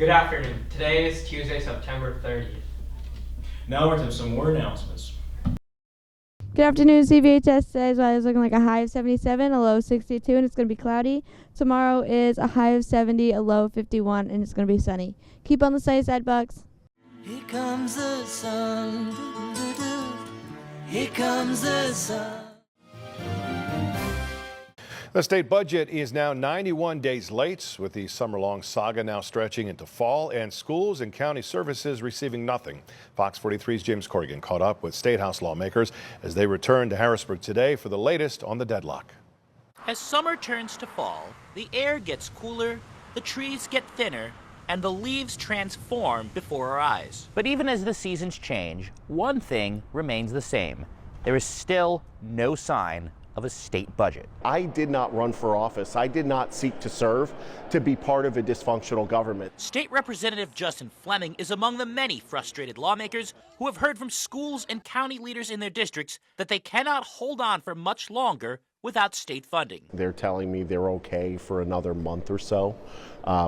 Good afternoon. Today is Tuesday, September 30th. Now we're to some more announcements. Good afternoon, CVHS. Today's weather is looking like a high of 77, a low of 62, and it's going to be cloudy. Tomorrow is a high of 70, a low of 51, and it's going to be sunny. Keep on the sunny side, Bucks. Here comes the sun. Here comes the sun. The state budget is now 91 days late, with the summer-long saga now stretching into fall, and schools and county services receiving nothing. Fox 43's James Corrigan caught up with State House lawmakers as they return to Harrisburg today for the latest on the deadlock. As summer turns to fall, the air gets cooler, the trees get thinner, and the leaves transform before our eyes. But even as the seasons change, one thing remains the same. There is still no sign of a state budget. I did not run for office. I did not seek to serve to be part of a dysfunctional government. State Representative Justin Fleming is among the many frustrated lawmakers who have heard from schools and county leaders in their districts that they cannot hold on for much longer without state funding. They're telling me they're okay for another month or so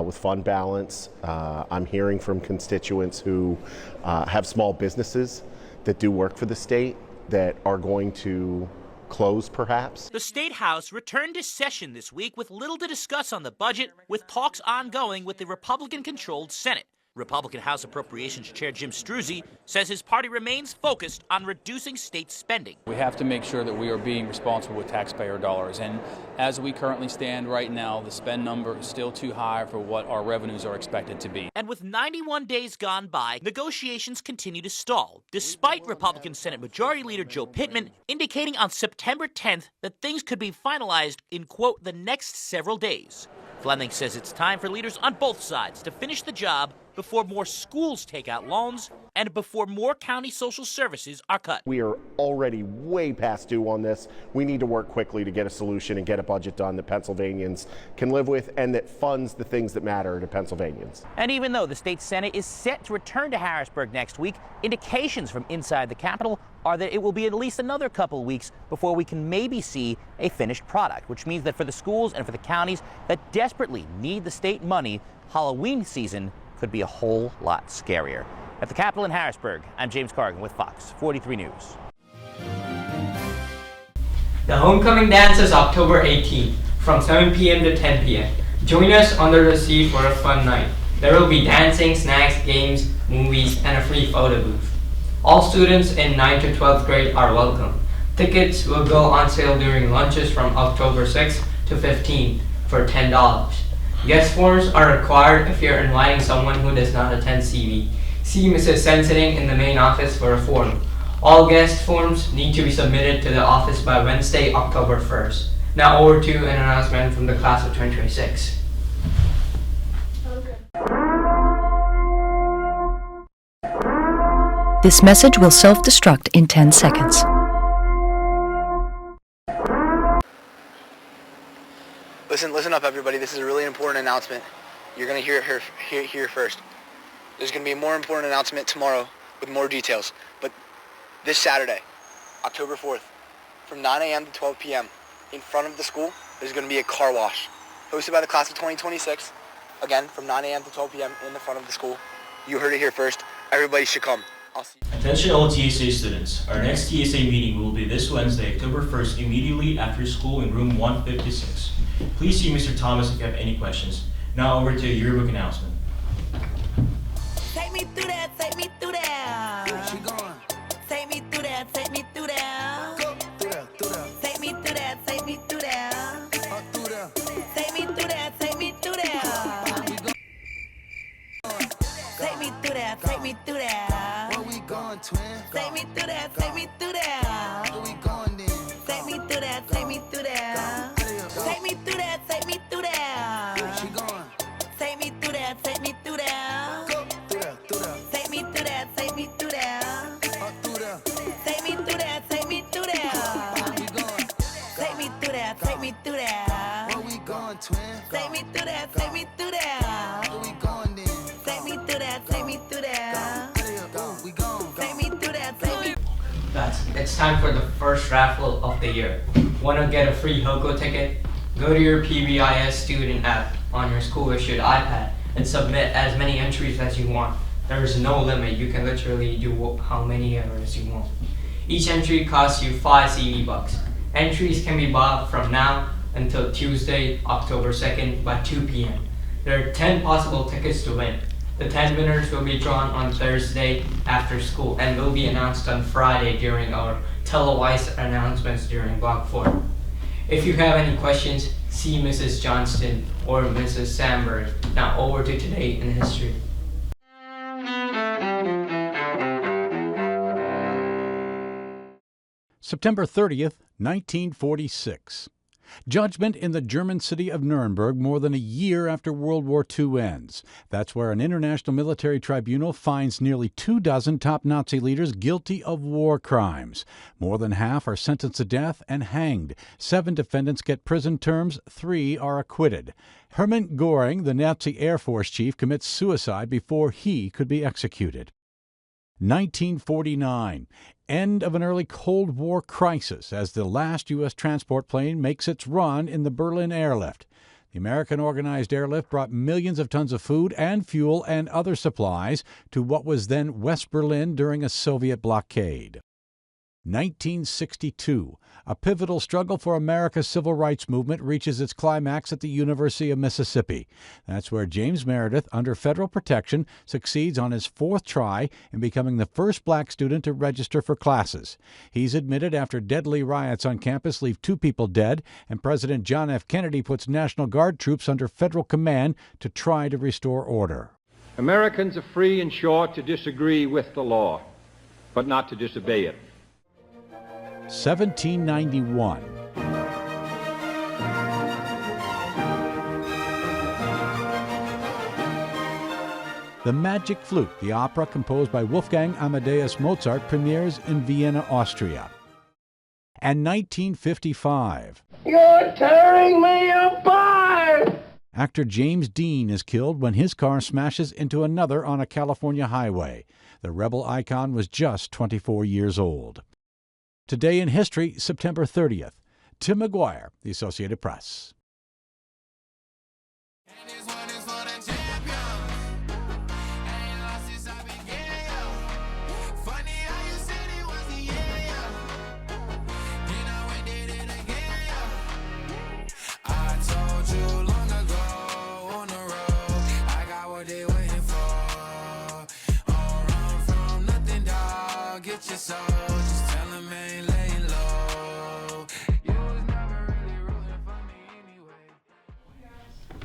with fund balance. I'm hearing from constituents who have small businesses that do work for the state that are going to close, perhaps. The State House returned to session this week with little to discuss on the budget, with talks ongoing with the Republican-controlled Senate. Republican House Appropriations Chair Jim Struzzi says his party remains focused on reducing state spending. We have to make sure that we are being responsible with taxpayer dollars. And as we currently stand right now, the spend number is still too high for what our revenues are expected to be. And with 91 days gone by, negotiations continue to stall, despite Republican Senate Majority Leader Joe Pittman indicating on September 10th that things could be finalized in, quote, the next several days. Fleming says it's time for leaders on both sides to finish the job before more schools take out loans and before more county social services are cut. We are already way past due on this. We need to work quickly to get a solution and get a budget done that Pennsylvanians can live with and that funds the things that matter to Pennsylvanians. And even though the state Senate is set to return to Harrisburg next week, indications from inside the Capitol are that it will be at least another couple weeks before we can maybe see a finished product, which means that for the schools and for the counties that desperately need the state money, Halloween season could be a whole lot scarier. At the Capitol in Harrisburg, I'm James Corrigan with Fox 43 News. The homecoming dance is October 18th from 7 p.m. to 10 p.m. Join us under the sea for a fun night. There will be dancing, snacks, games, movies, and a free photo booth. All students in 9th to 12th grade are welcome. Tickets will go on sale during lunches from October 6th to 15th for $10. Guest forms are required if you're inviting someone who does not attend CV. See Mrs. Sensiting in the main office for a form. All guest forms need to be submitted to the office by Wednesday, October 1st. Now over to an announcement from the class of 2026. This message will self-destruct in 10 seconds. Listen up, everybody. This is a really important announcement. You're going to hear it here first. There's going to be a more important announcement tomorrow with more details. But this Saturday, October 4th, from 9 a.m. to 12 p.m., in front of the school, there's going to be a car wash hosted by the class of 2026. Again, from 9 a.m. to 12 p.m. in the front of the school. You heard it here first. Everybody should come. I'll see you. Attention all TSA students. Our next TSA meeting will be this Wednesday, October 1st, immediately after school in room 156. Please see Mr. Thomas if you have any questions. Now over to a yearbook announcement. Take me through that, take me through that. Where she going? Take me through that, take me through that. Go through that, through that. Take me through that, take me through that. Through that. Take me through that, take me through that. Take me through that, take me through that. Where we going, twin? Take me through that, take me through that. Where we going then? Take me through that, take me through that. Take me through that, take me through that. Where she going? Take me through that, take me through that. Go through that, through that. Take me through that, take me through that. Through that. Take me through that, take me through that. Where we going? Take me through that, take me through that. Where we going, twin? Take me through that, take me through that. Where we going then? Take me through that, take me through that. We going. Take me through that, take me. It's time for the first raffle of the year. Want to get a free HOCO ticket? Go to your PBIS student app on your school-issued iPad and submit as many entries as you want. There is no limit. You can literally do how many ever as you want. Each entry costs you 5 CV bucks. Entries can be bought from now until Tuesday, October 2nd by 2 p.m. There are 10 possible tickets to win. The 10 winners will be drawn on Thursday after school and will be announced on Friday during our televised announcements during Block 4. If you have any questions, see Mrs. Johnston or Mrs. Sandberg. Now over to Today in History. September 30th, 1946. Judgment in the German city of Nuremberg more than a year after World War II ends. That's where an international military tribunal finds nearly 24 top Nazi leaders guilty of war crimes. More than half are sentenced to death and hanged. 7 defendants get prison terms, 3 are acquitted. Hermann Göring, the Nazi Air Force chief, commits suicide before he could be executed. 1949. End of an early Cold War crisis as the last U.S. transport plane makes its run in the Berlin airlift. The American organized airlift brought millions of tons of food and fuel and other supplies to what was then West Berlin during a Soviet blockade. 1962. A pivotal struggle for America's civil rights movement reaches its climax at the University of Mississippi. That's where James Meredith, under federal protection, succeeds on his 4th try in becoming the first black student to register for classes. He's admitted after deadly riots on campus leave 2 people dead, and President John F. Kennedy puts National Guard troops under federal command to try to restore order. Americans are free, in short, to disagree with the law, but not to disobey it. 1791. The Magic Flute, the opera composed by Wolfgang Amadeus Mozart, premieres in Vienna, Austria. And 1955. You're tearing me apart! Actor James Dean is killed when his car smashes into another on a California highway. The rebel icon was just 24 years old. Today in History, September 30th. Tim McGuire, The Associated Press.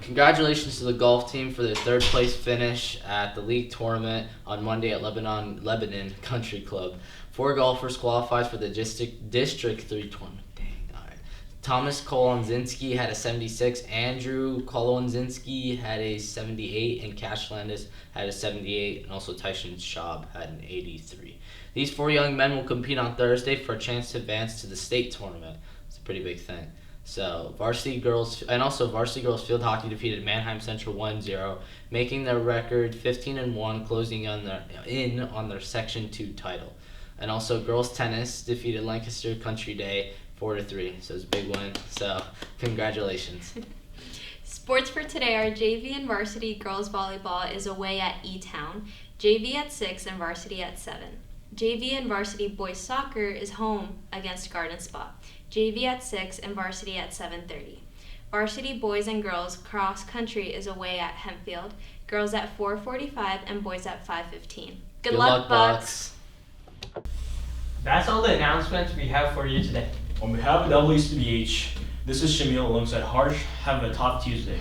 Congratulations to the golf team for their 3rd place finish at the league tournament on Monday at Lebanon Country Club. 4 golfers qualified for the District 3 tournament. Thomas Kolonzinski had a 76, Andrew Kolonzinski had a 78, and Cash Landis had a 78, and also Tyson Schaub had an 83. These 4 young men will compete on Thursday for a chance to advance to the state tournament. It's a pretty big thing. So, varsity girls field hockey defeated Mannheim Central 1-0, making their record 15-1, closing on their Section 2 title. And also, girls tennis defeated Lancaster Country Day 4-3. So it's a big win. So, congratulations. Sports for today are JV and varsity girls volleyball is away at E-Town, JV at 6 and varsity at 7. JV and varsity boys soccer is home against Garden Spot. JV at 6 and varsity at 7:30. Varsity boys and girls cross country is away at Hempfield, girls at 4:45 and boys at 5:15. Good luck, Bucks! That's all the announcements we have for you today. On behalf of WCBH, this is Shamil alongside Harsh. Have a top Tuesday.